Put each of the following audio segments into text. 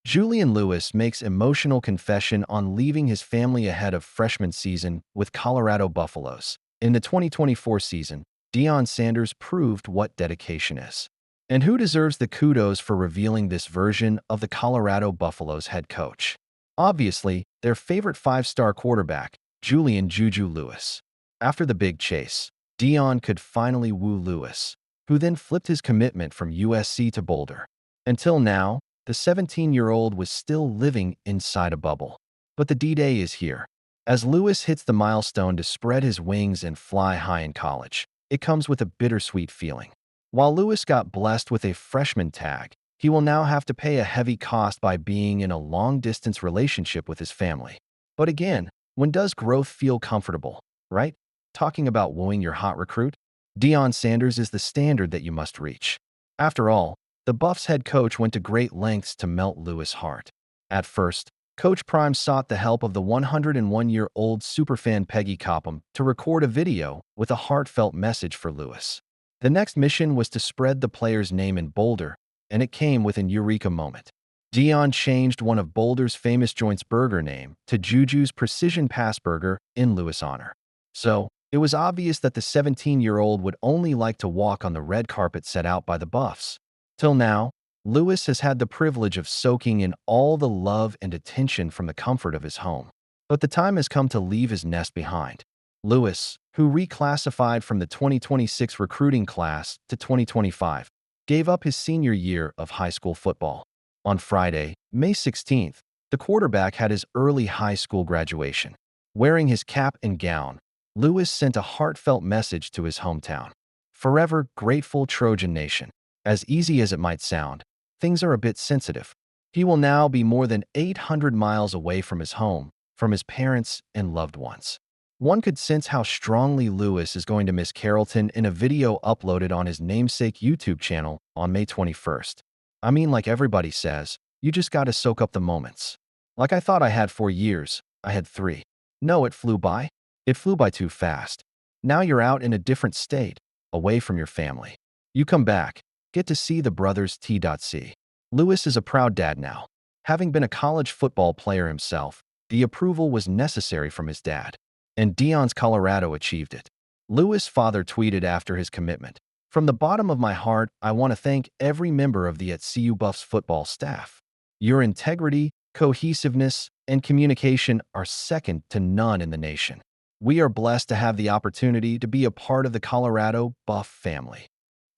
Julian Lewis makes emotional confession on leaving his family ahead of freshman season with Colorado Buffaloes. In the 2024 season, Deion Sanders proved what dedication is. And who deserves the kudos for revealing this version of the Colorado Buffaloes head coach? Obviously, their favorite five-star quarterback, Julian "Juju" Lewis. After the big chase, Deion could finally woo Lewis, who then flipped his commitment from USC to Boulder. Until now, the 17-year-old was still living inside a bubble. But the D-Day is here. As Lewis hits the milestone to spread his wings and fly high in college, it comes with a bittersweet feeling. While Lewis got blessed with a freshman tag, he will now have to pay a heavy cost by being in a long-distance relationship with his family. But again, when does growth feel comfortable, right? Talking about wooing your hot recruit? Deion Sanders is the standard that you must reach. After all, the Buffs head coach went to great lengths to melt Lewis' heart. At first, Coach Prime sought the help of the 101-year-old superfan Peggy Copham to record a video with a heartfelt message for Lewis. The next mission was to spread the player's name in Boulder, and it came with an eureka moment. Deion changed one of Boulder's famous joints' burger name to Juju's Precision Pass Burger in Lewis' honor. So, it was obvious that the 17-year-old would only like to walk on the red carpet set out by the Buffs. Till now, Lewis has had the privilege of soaking in all the love and attention from the comfort of his home. But the time has come to leave his nest behind. Lewis, who reclassified from the 2026 recruiting class to 2025, gave up his senior year of high school football. On Friday, May 16th, the quarterback had his early high school graduation. Wearing his cap and gown, Lewis sent a heartfelt message to his hometown. Forever grateful Trojan Nation. As easy as it might sound, things are a bit sensitive. He will now be more than 800 miles away from his home, from his parents and loved ones. One could sense how strongly Lewis is going to miss Carrollton in a video uploaded on his namesake YouTube channel on May 21st. I mean, like everybody says, you just gotta soak up the moments. Like I thought I had 4 years, I had 3. No, it flew by. It flew by too fast. Now you're out in a different state, away from your family. You come back, get to see the brothers T.C. Lewis is a proud dad now. Having been a college football player himself, the approval was necessary from his dad. And Deion's Colorado achieved it. Lewis' father tweeted after his commitment, "From the bottom of my heart, I want to thank every member of the at CU Buffs football staff. Your integrity, cohesiveness, and communication are second to none in the nation. We are blessed to have the opportunity to be a part of the Colorado Buff family."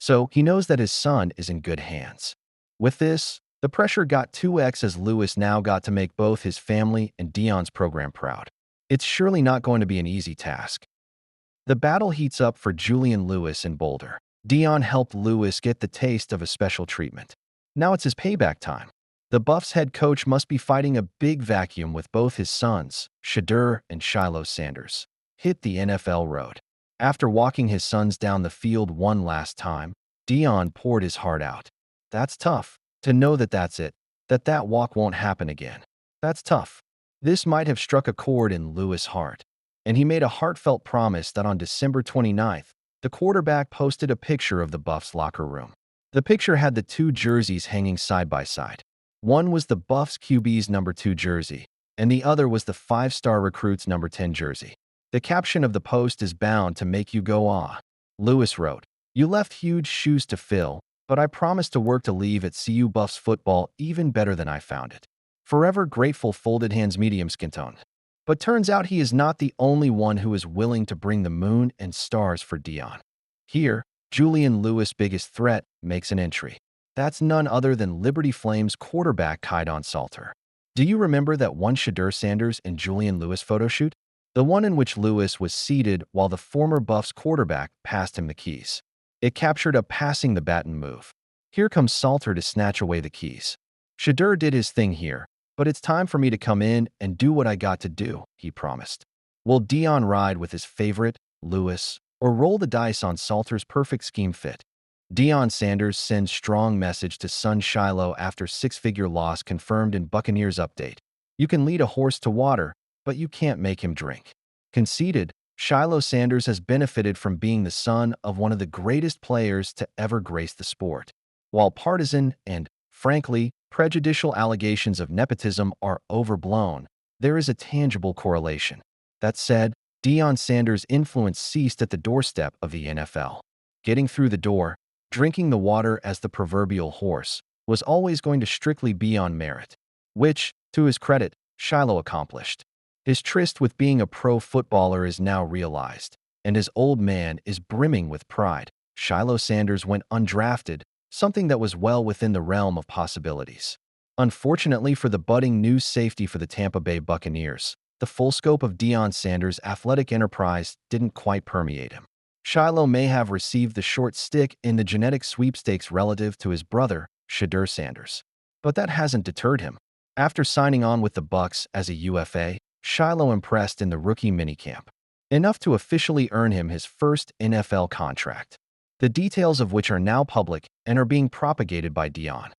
So he knows that his son is in good hands. With this, the pressure got 2x as Lewis now got to make both his family and Deion's program proud. It's surely not going to be an easy task. The battle heats up for Julian Lewis in Boulder. Deion helped Lewis get the taste of a special treatment. Now it's his payback time. The Buffs head coach must be fighting a big vacuum with both his sons, Shilo and Shiloh Sanders, hit the NFL road. After walking his sons down the field one last time, Deion poured his heart out. That's tough, to know that that's it, that walk won't happen again. That's tough. This might have struck a chord in Lewis' heart, and he made a heartfelt promise that on December 29th, the quarterback posted a picture of the Buffs locker room. The picture had the 2 jerseys hanging side by side. One was the Buffs QB's number 2 jersey, and the other was the 5-star recruit's number 10 jersey. The caption of the post is bound to make you go, "Ah." Lewis wrote, "You left huge shoes to fill, but I promise to work to leave at CU Buffs football even better than I found it. Forever grateful." Folded hands, medium skin tone. But turns out he is not the only one who is willing to bring the moon and stars for Deion. Here, Julian Lewis' biggest threat makes an entry. That's none other than Liberty Flames quarterback Deion Sanders. Do you remember that one Shiloh Sanders and Julian Lewis photo shoot? The one in which Lewis was seated while the former Buffs quarterback passed him the keys. It captured a passing the baton move. Here comes Salter to snatch away the keys. Shiloh did his thing here, but it's time for me to come in and do what I got to do, he promised. Will Deion ride with his favorite, Lewis, or roll the dice on Salter's perfect scheme fit? Deion Sanders sends strong message to son Shiloh after 6-figure loss confirmed in Buccaneers update. You can lead a horse to water, but you can't make him drink. Conceded, Shiloh Sanders has benefited from being the son of one of the greatest players to ever grace the sport. While partisan and, frankly, prejudicial allegations of nepotism are overblown, there is a tangible correlation. That said, Deion Sanders' influence ceased at the doorstep of the NFL. Getting through the door, drinking the water as the proverbial horse, was always going to strictly be on merit, which, to his credit, Shiloh accomplished. His tryst with being a pro footballer is now realized, and his old man is brimming with pride. Shiloh Sanders went undrafted, something that was well within the realm of possibilities. Unfortunately for the budding new safety for the Tampa Bay Buccaneers, the full scope of Deion Sanders' athletic enterprise didn't quite permeate him. Shiloh may have received the short stick in the genetic sweepstakes relative to his brother, Shiloh Sanders. But that hasn't deterred him. After signing on with the Bucs as a UFA, Shiloh impressed in the rookie minicamp, enough to officially earn him his first NFL contract, the details of which are now public and are being propagated by Deion.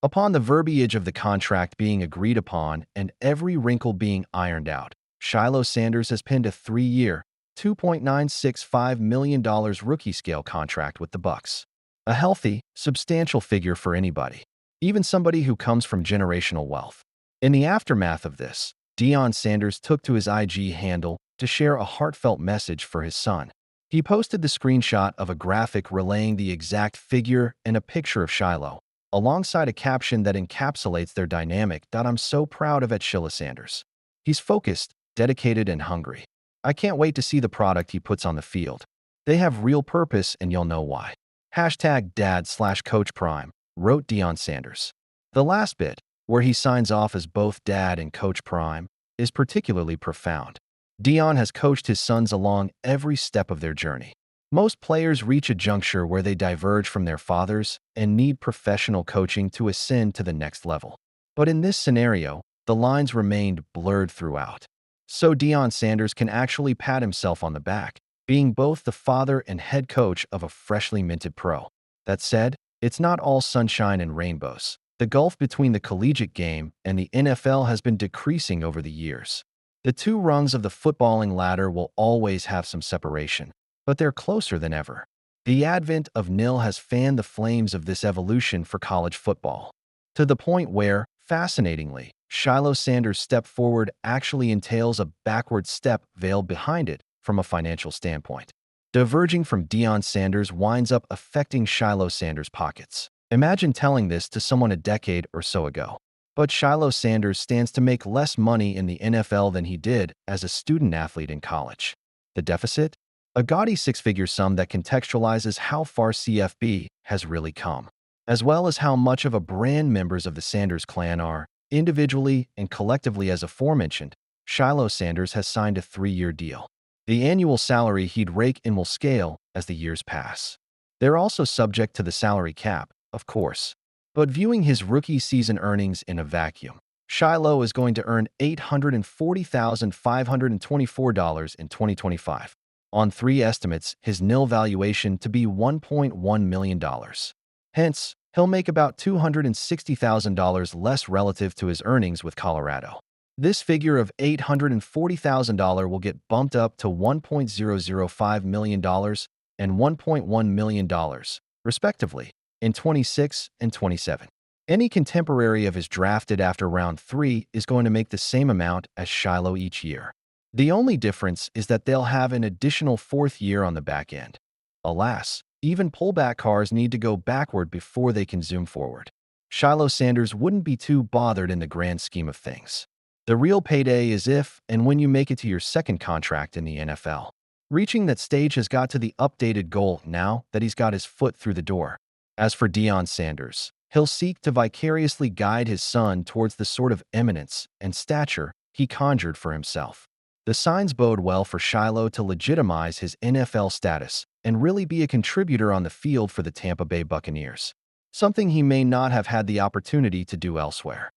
Upon the verbiage of the contract being agreed upon and every wrinkle being ironed out, Shiloh Sanders has pinned a 3-year, $2.965 million rookie-scale contract with the Bucs. A healthy, substantial figure for anybody, even somebody who comes from generational wealth. In the aftermath of this, Deion Sanders took to his IG handle to share a heartfelt message for his son. He posted the screenshot of a graphic relaying the exact figure and a picture of Shiloh, alongside a caption that encapsulates their dynamic that I'm so proud of at Shiloh Sanders. He's focused, dedicated, and hungry. I can't wait to see the product he puts on the field. They have real purpose and you'll know why. #dad/Coach Prime, wrote Deion Sanders. The last bit, where he signs off as both dad and Coach Prime, is particularly profound. Deion has coached his sons along every step of their journey. Most players reach a juncture where they diverge from their fathers and need professional coaching to ascend to the next level. But in this scenario, the lines remained blurred throughout. So Deion Sanders can actually pat himself on the back, being both the father and head coach of a freshly minted pro. That said, it's not all sunshine and rainbows. The gulf between the collegiate game and the NFL has been decreasing over the years. The two rungs of the footballing ladder will always have some separation, but they're closer than ever. The advent of NIL has fanned the flames of this evolution for college football, to the point where, fascinatingly, Shiloh Sanders' step forward actually entails a backward step veiled behind it from a financial standpoint. Diverging from Deion Sanders winds up affecting Shiloh Sanders' pockets. Imagine telling this to someone a decade or so ago. But Shiloh Sanders stands to make less money in the NFL than he did as a student athlete in college. The deficit? A gaudy six-figure sum that contextualizes how far CFB has really come, as well as how much of a brand members of the Sanders clan are. Individually and collectively, as aforementioned, Shiloh Sanders has signed a 3-year deal. The annual salary he'd rake in will scale as the years pass. They're also subject to the salary cap, of course. But viewing his rookie season earnings in a vacuum, Shiloh is going to earn $840,524 in 2025. On 3 estimates, his NIL valuation to be $1.1 million. Hence, he'll make about $260,000 less relative to his earnings with Colorado. This figure of $840,000 will get bumped up to $1.005 million and $1.1 million, respectively, in 26 and 27. Any contemporary of his drafted after round 3 is going to make the same amount as Shiloh each year. The only difference is that they'll have an additional 4th year on the back end. Alas, even pullback cars need to go backward before they can zoom forward. Shiloh Sanders wouldn't be too bothered in the grand scheme of things. The real payday is if and when you make it to your second contract in the NFL. Reaching that stage has got to the updated goal now that he's got his foot through the door. As for Deion Sanders, he'll seek to vicariously guide his son towards the sort of eminence and stature he conjured for himself. The signs bode well for Shiloh to legitimize his NFL status and really be a contributor on the field for the Tampa Bay Buccaneers, something he may not have had the opportunity to do elsewhere.